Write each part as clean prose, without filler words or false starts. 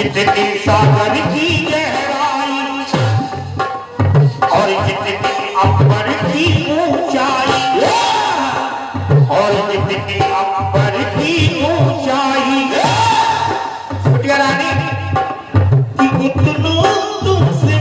जितनी सागर की गहराई और जितनी अंबर की ऊंचाई और जितनी अंबर की ऊंचाई रानी कि उतना तुमसे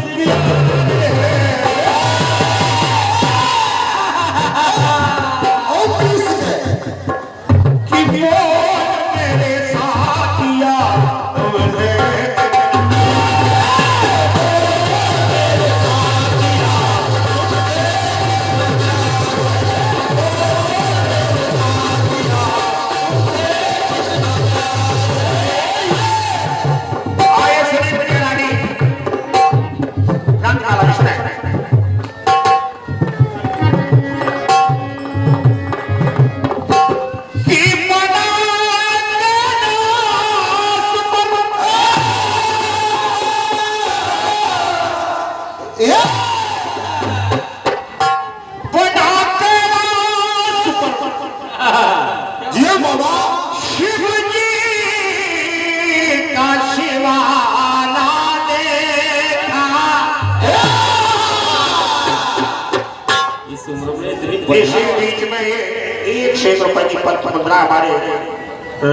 बीच में एक क्षेत्र रुपए की पत्र मुद्रा हमारे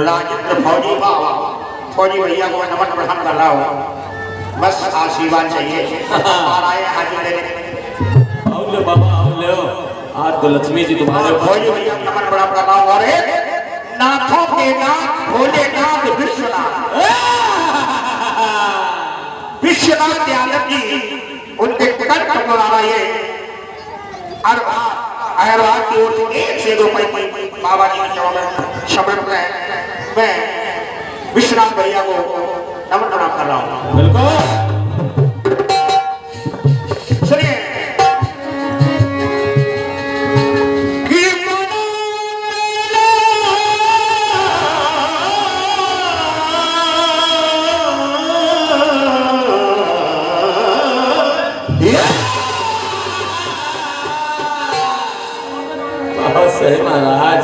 राजेंद्र फौजी भैया को नमन प्रणाम कर रहा हूँ। बस आशीर्वाद चाहिए आज तो लक्ष्मी जी तुम्हारे फौजी भैया नमन प्रणाम कर रहा हूँ। और नाथों के नाथ भोलेनाथ विश्वनाथ यादव जी उनके कंठ पर आ रही है। अहरवाद की ओर से 1 रुपए की बाबा जी के चरणों में समर्पित है। मैं विश्वनाथ भैया को नमन प्रणाम कर रहा हूँ। बिल्कुल सुनिए महाराज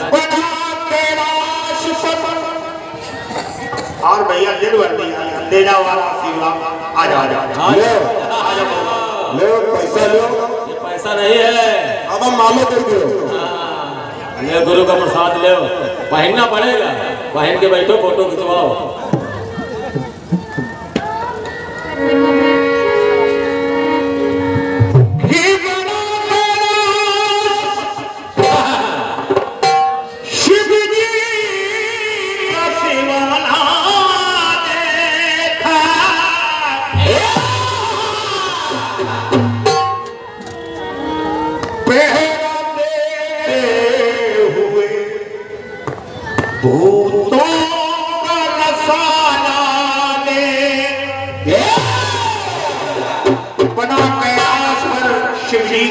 और भैया दिल भर दिया ले जाओ आशीर्वाद। आ जाओ ले पैसा लो। ये पैसा नहीं है, अब हम मामले कर दो। ले गुरु का प्रसाद ले, पहनना पड़ेगा, पहन के बैठो फोटो खिंचवाओ।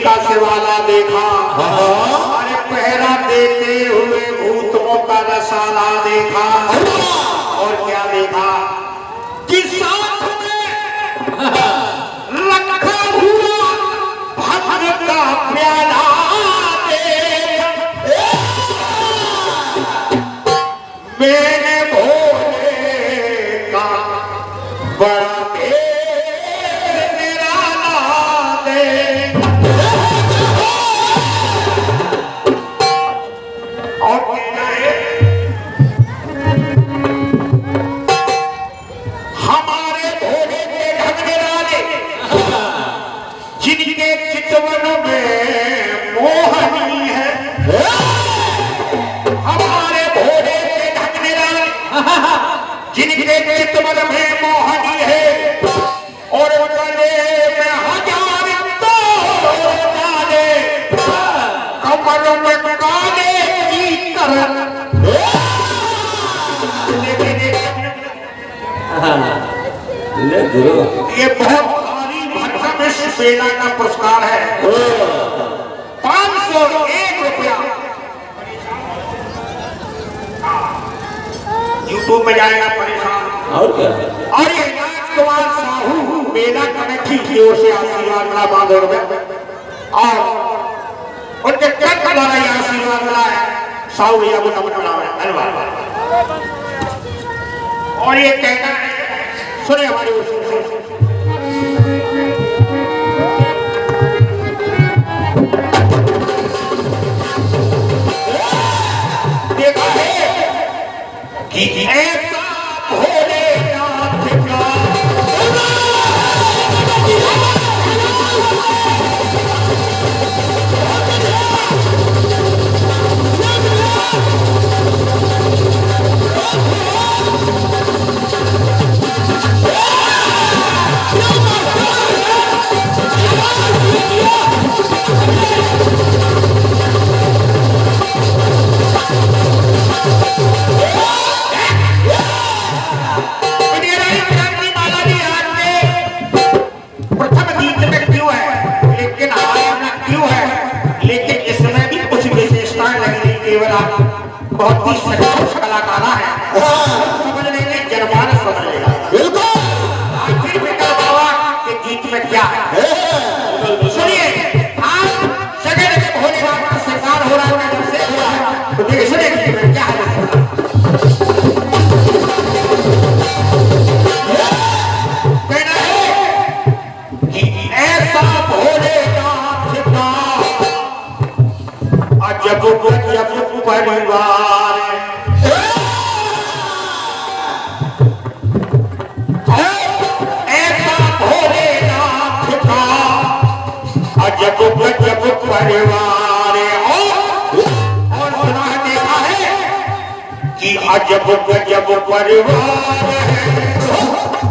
का शिवाला देखा, अरे पहरा देते हुए भूतों का रसाला देखा। और क्या देखा कि साथ में रखा हुआ भद्र का प्याला देखा। मैंने भोले का बड़ा जिनके चितवन में मोहनी है और गले में 1000 डाले, कमर में काले की तरह। ले गुरु, ये बहुत भारी भरकम इस बेला का पुरस्कार है। 501 रुपया यूट्यूब में जाएगा परेशान। और क्या? और ये राजकुमार साहू मेला कमेटी की ओर से आशीर्वाद मिला 500 रुपए और उनके कंठ द्वारा ये आशीर्वाद मिला है। साहू भैया को नमन मिला है, धन्यवाद। और ये कहना है सुने हमारी ओर से। देखा है कि ऐसा भोलेनाथ का बहुत ही सक्षम कलाकार है, समझ लेंगे जनमानस समझ लेगा। बिल्कुल आखिर में कल बाबा के गीत में क्या है सुनिए। आज जगह जगह भोले बाबा का श्रृंगार हो रहा है, जब से हो रहा है तो देखिए सुनिए गीत में क्या है। कहना है कि ऐसा भोलेनाथ का अजब गजब परिवार ऐसा भोलेनाथ का अजब गजब परिवार। और सुना है, देखा है कि अजब गजब परिवार है,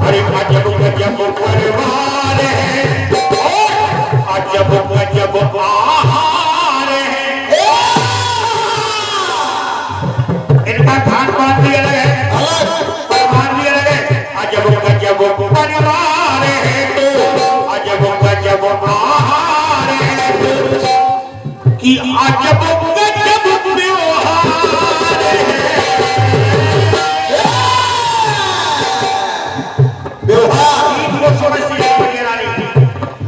अरे अजब गजब परिवार है, अजब गजब आहार है। इनका खान पान भी अलग है, परिवार भी अलग है। अजब गजब परिवार है तो अजब गजब आहार है कि अजब गजब व्यवहार है। व्यवहार समझती है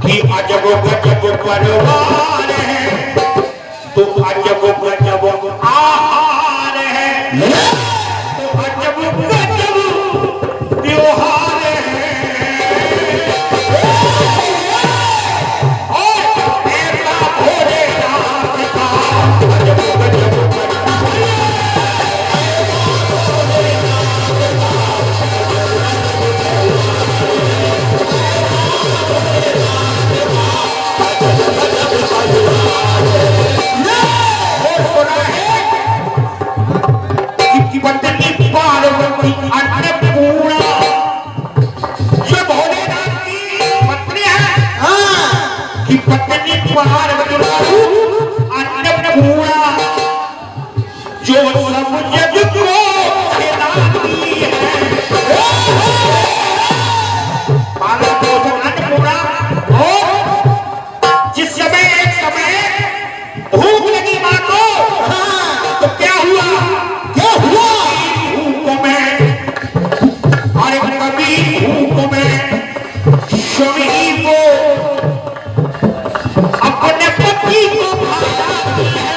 कि अजब गजब परिवार है तो अजब गजब आहार है, तो अजब गजब त्योहार है। और ऐसा भोलेनाथ का अजब गजब पत्नी पार्वती अन्नपूर्णा जो भोलेनाथ की पत्नी है कि पत्नी पार्वती अन्नपूर्णा जो सब जग को खिलाती है। पार्वती अन्नपूर्णा और जिस समय एक समय भूख लगी मां को तो क्या हुआ भूख में, अरे कभी भूख में शमी को अपने पति को भाती है।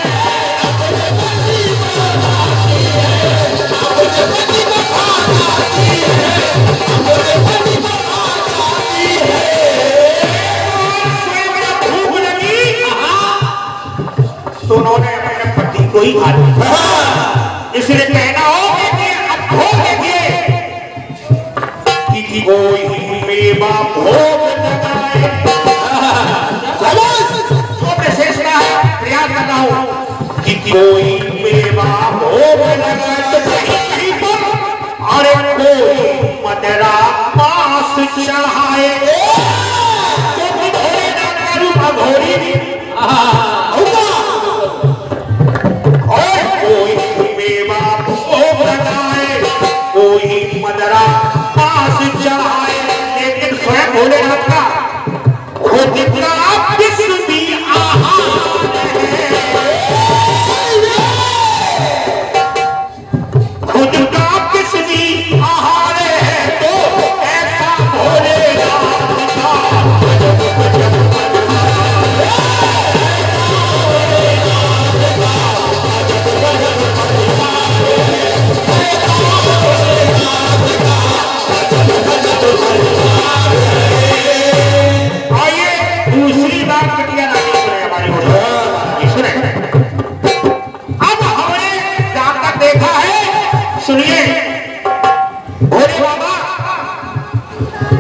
भूख लगी तो उन्होंने अपने पति को ही खा लिया। इसलिए कहना हो कि कोई मेवा भोग लगाए, शेषता है प्रयास करना हो कि कोई मेवा भोग लगाए अरे कोई मदरा पास चढ़ाए तो भोलेनाथ का रूप अघोरी और कोई मेवा भोग लगाए कोई मदरा पास चढ़ाए, लेकिन स्वयं भोलेनाथ का खुद का विष्णु भी आहार है, खुद का विष्णु भी आहार है तो ऐसा भोलेनाथ का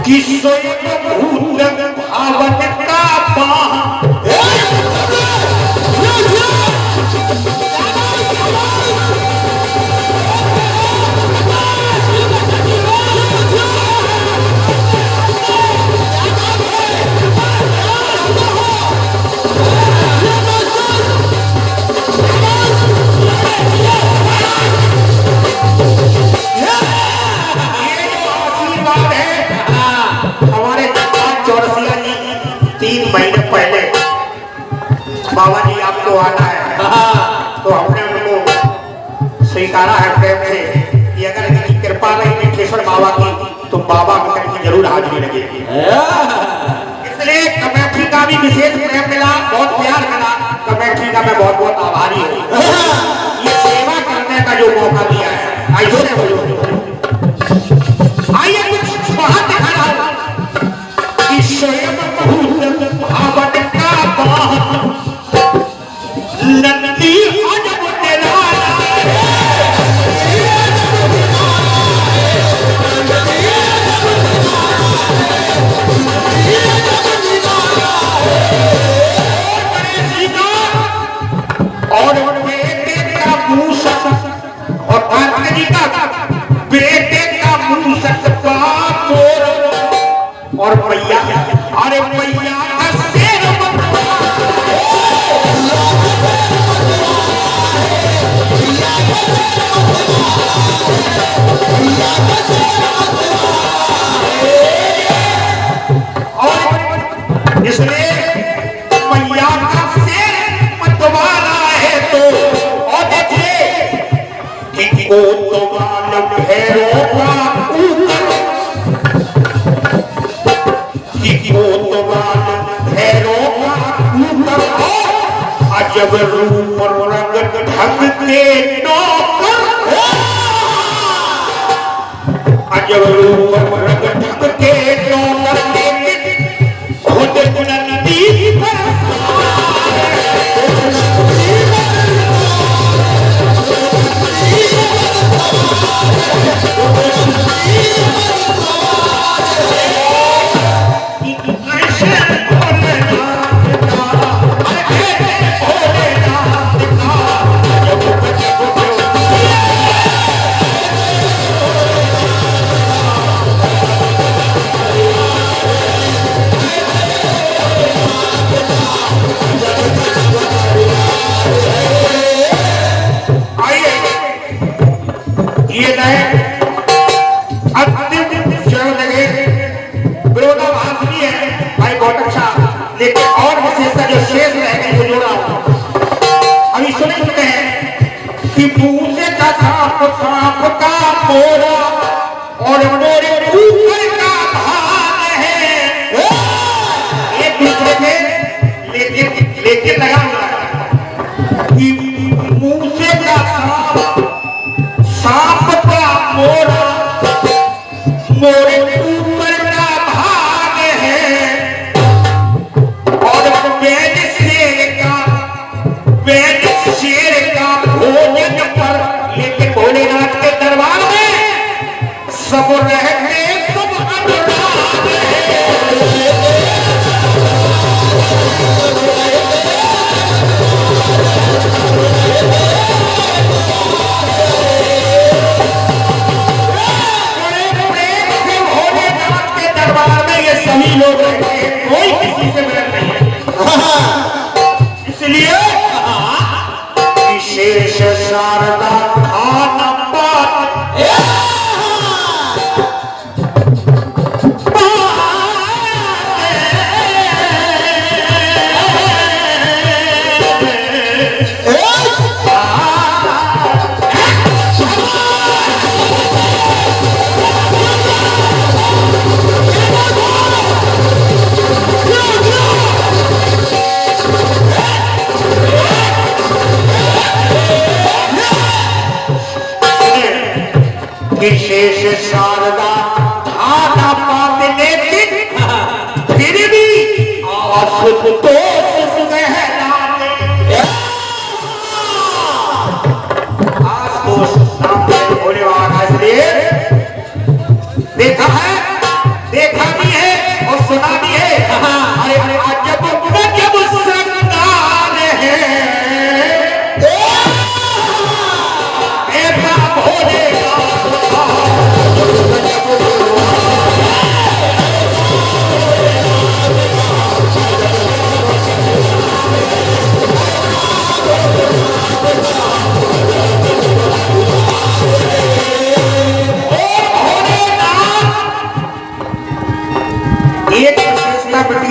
कि स्वयं भूत भावन का बाह बाबा जी आपको आना है तो हमने उनको स्वीकारा है प्रेम से कि अगर इनकी कृपा रही विठलेश्वर बाबा की तो बाबा होकर की जरूर हाजिरी लगेगी। इसलिए कमेटी का भी विशेष प्रेम मिला, बहुत प्यार मिला। कमेटी का मैं बहुत बहुत आभारी हूँ, ये सेवा करने का जो मौका दिया है। आइए कुछ बाहर दिखा रहा हूँ कि स्वयं भूत भावन का बाह नंदी अजब निराला और बेटे का मूसक और कार्तिक जी का बेटे का मूसक बाप और मैया, अरे मैया का शेर इसलिए मैया का शेर मतवाला है तो और देखिए कि कोतवाल भैरों का अजब रूप रंग ढंग के नौकर, अजब रूप रंग ढंग के नौकर खुद नंदी पर लेकिन और विशेषता जो शेष रह गई वो जोड़ा अभी सुन चुके हैं कि पूछे का सांप सांप का मोरा और मोरे ऊपर का भाग है एक दूसरे में लेकिन लगा हुआ कि पूछे का सांप का मोरा मोरे ऊपर का भाग है शेर का भोजन पर, लेकिन भोलेनाथ के दरबार में सब रहते सब अनुराग भोलेनाथ के दरबार में ये सभी लोग रहते हैं, कोई किसी से मिलन नहीं है। इसलिए विशेष शारदा खान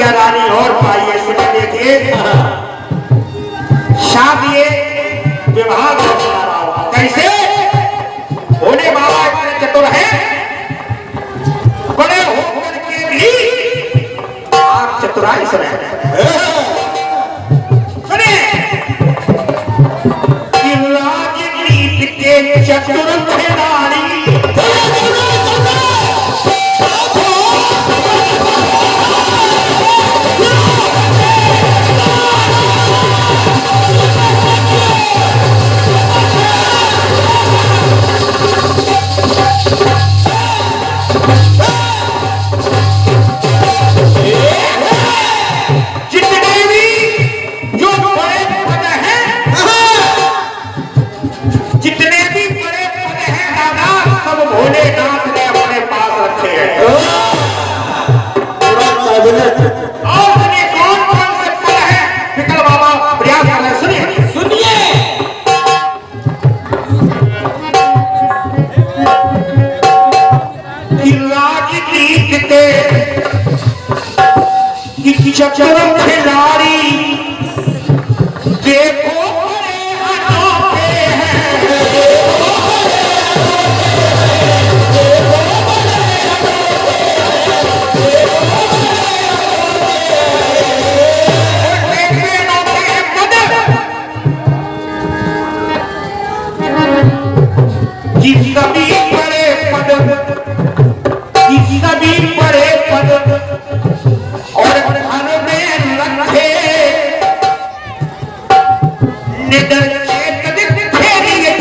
सुंदर रानी और पाइए। सुनिए देखिए शादी विवाह कैसे भोले बाबा इतने चतुर हैं, बड़े होकर के भी आप चतुराई सुने कि राजनीति के चतुर खिलाड़ी चतुर खिलाड़ी देखो सभी बड़े पद सभी बड़े पद और घर में रखे निडर चेत फेरिए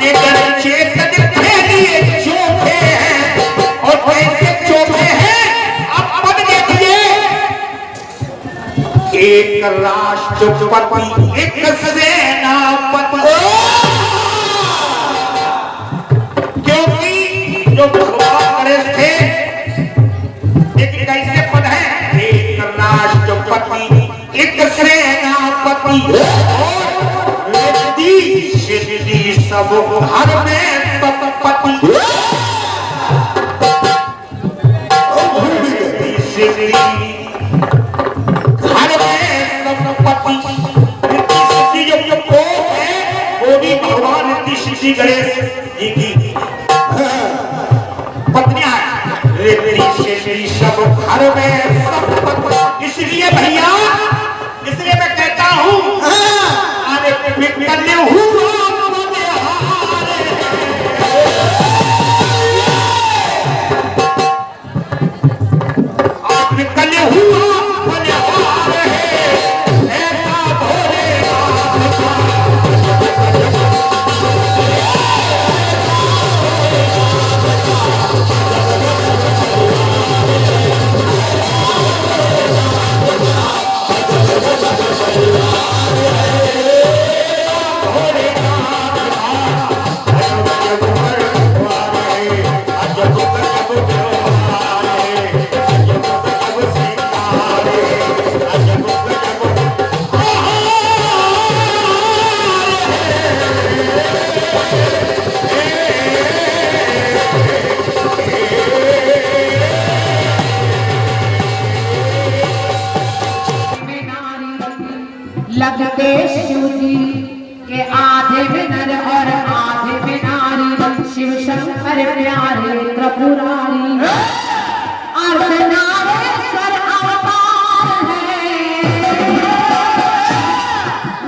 निडर चेत फेरिए चोखे हैं और कैसे चोखे हैं अब पद देखिए। एक राष्ट्रपति एक सेनापति, क्योंकि जो भगवान गणेश थे एक कैसे पद है, एक राष्ट्रपति एक सेनापति और रिद्धि सिद्धि सब घर में पति सिद्धि भगवान ऋषि गणेश जी की पत्नियां ऋषि सब घर में सब। इसलिए भैया इसलिए मैं कहता हूँ लगते शिव जी के आधे में नर और आधे में नारी, शिव शंकर प्यारे त्रिपुरारी अर्धनारेश्वर अवतार है।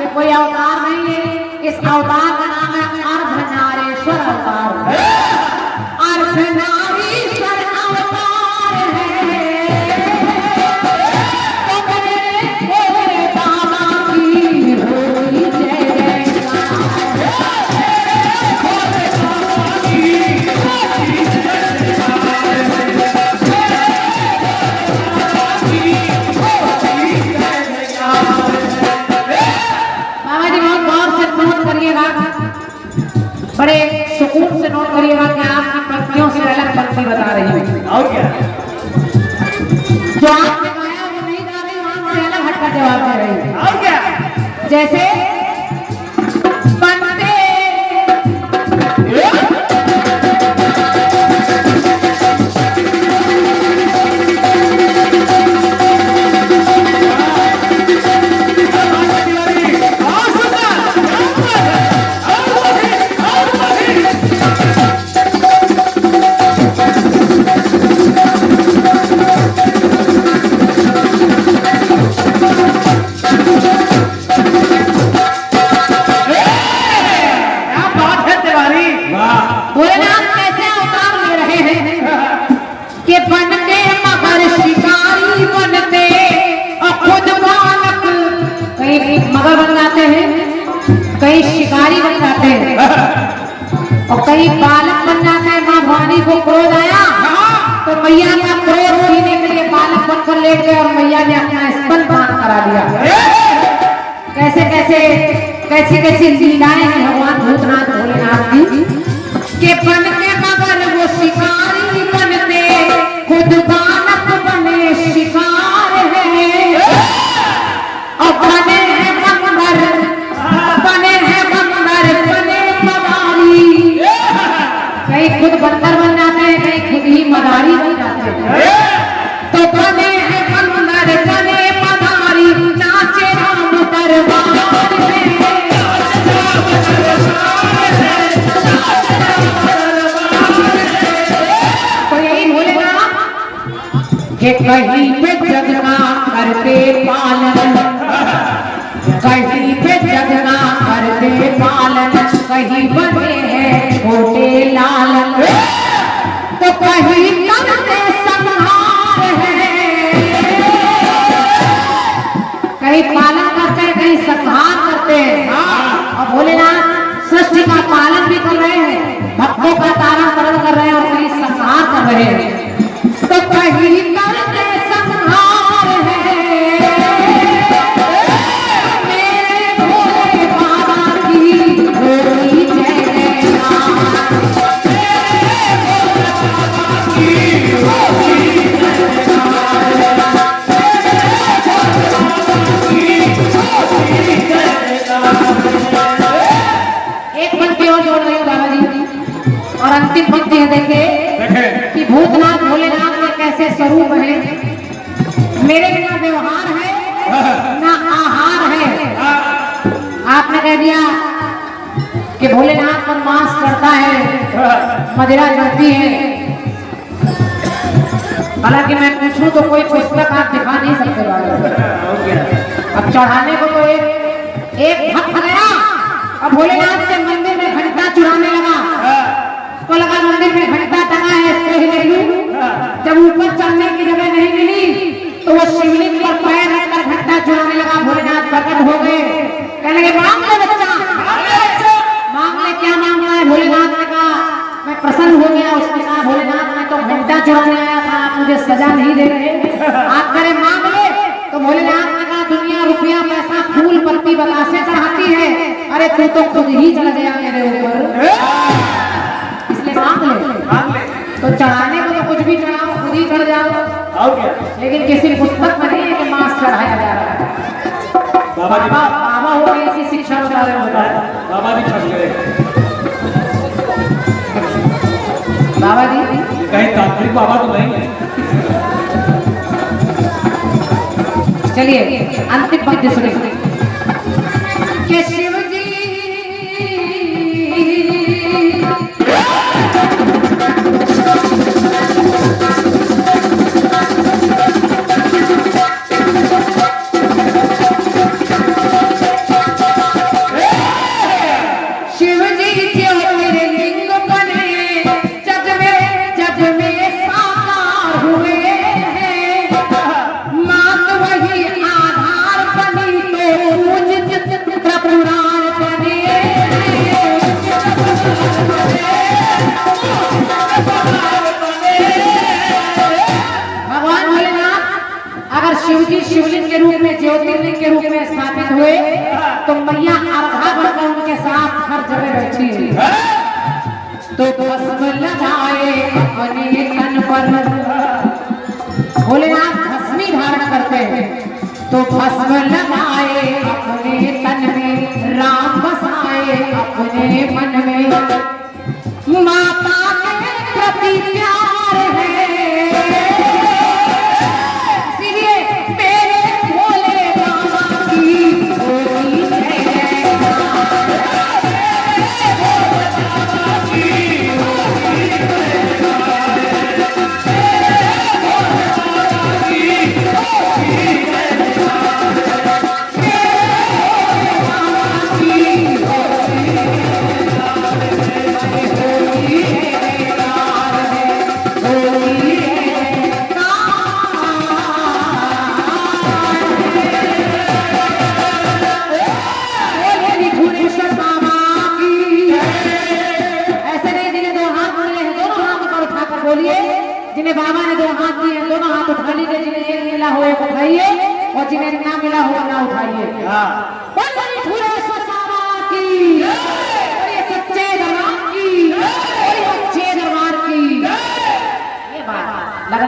ये कोई अवतार नहीं है, इस अवतार का नाम है अर्धनारेश्वर अवतार। अर्धनारीश्वर अवतार है। जैसे बनते भोलेनाथ कैसे अवतार ले रहे हैं कि बनते मगर शिकारी बनते और खुद बालक, कहीं मगर बन जाते हैं, कहीं शिकारी बन जाते हैं और कहीं बालक बन जाते हैं। माँ भवानी को क्रोध आया तो मैया का क्रोध पीने के लिए बालक बनकर लेट गए और मैया ने अपना स्तनपान करा दिया। कैसे कैसे कैसी कैसी लीलाएं हैं भगवान भूतनाथ भोलेनाथ की के बनते मगर वो शिकारी बनते खुद बालक बने शिकार है और बने हैं बंदर बने मदारी, कहीं खुद बंदर बन जाते हैं कहीं खुद ही मदारी बन जाते हैं। तो बने हैं बंदर बने मदारी नाचे राम दरबार में। कि कहीं पे जगना करते पालन, कहीं पे जगना करते पालन, कहीं बने हैं छोटे लालन, तो कहीं करते संहार है, कहीं पालन करते हैं कहीं संहार करते हैं। और भोलेनाथ सृष्टि का पालन भी कर रहे हैं, भक्तों का तारण करण कर रहे हैं और कहीं संहार कर रहे हैं। तो कहीं करते संहार है मेरे भोले बाबा की होली जय एक पंक्ति और जोड़ रही हूँ बाबा जी, और अंतिम पंक्ति है देखे कि भूतनाथ भोलेनाथ के कैसे स्वरूप है। मेरे बिना व्यवहार है ना आहार है। आपने कह दिया कि भोलेनाथ पर मांस चढ़ता है, मदिरा चढ़ती है। हालांकि मैं पूछूं तो कोई पुस्तक आप दिखा नहीं सकते। अब चढ़ाने को तो एक भक्त गया और भोलेनाथ के मंदिर में घंटा चुराने लगा। उसको लगा मंदिर में घंटा टंगा है, इसको ही ले लूं। जब ऊपर चढ़ने की जगह नहीं मिली तो वो शिवलिंग पर पैर रखकर घंटा चुराने लगा। भोलेनाथ प्रकट हो गए, कहने लगे मांग ले बच्चा, मांग ले। क्या मांगना है? भोलेनाथ ने कहा मैं प्रसन्न हो गया। उसने कहा भोलेनाथ मैं तो घंटा चुराने आया था, आप मुझे सजा नहीं दे रहे, आप करे मांग ले। तो भोलेनाथ ने कहा दुनिया रुपया पैसा फूल पत्ती बतासे चढ़ाती है, अरे तू तो खुद ही चढ़ गया मेरे ऊपर, इसलिए मांग ले। तो चढ़ाने को तो कुछ भी चढ़ाओ, खुद ही चढ़ जाओ, लेकिन किसी पुस्तक में नहीं है कि मांस चढ़ाया जा रहा है। बाबा हो गई ऐसी शिक्षा बता रहे हो। बाबा भी छठ गए, बाबा जी कहीं तांत्रिक बाबा तो नहीं है। चलिए अंतिम पंक्ति सुनिए कि शिव जी ज्योतिर्लिंग बने जग में साकार हुए हैं। मात वही आधार बनी तो मुझ त्रिपुराण बने। भगवान भोलेनाथ अगर शिव जी शिवलिंग के रूप में ज्योतिर्लिंग के रूप में स्थापित हुए तो मैया अर्घा बनकर उनके साथ हर जगह बैठी है। तो भस्म लगाए अपने तन पर, भोलेनाथ भस्मी धारण करते हैं। तो तो भस्म लगाए अपने तन में, राम बसाए अपने मन में। माता के प्रति प्यार है, इसलिए मेरे भोले बाबा की होती है जिन्हें बाबा ने 2 हाथ दिए दोनों हाथ उठा लीजिए, जिन्हें एक मिला हो एक उठाइए और जिन्हें ना मिला हो ना उठाइए।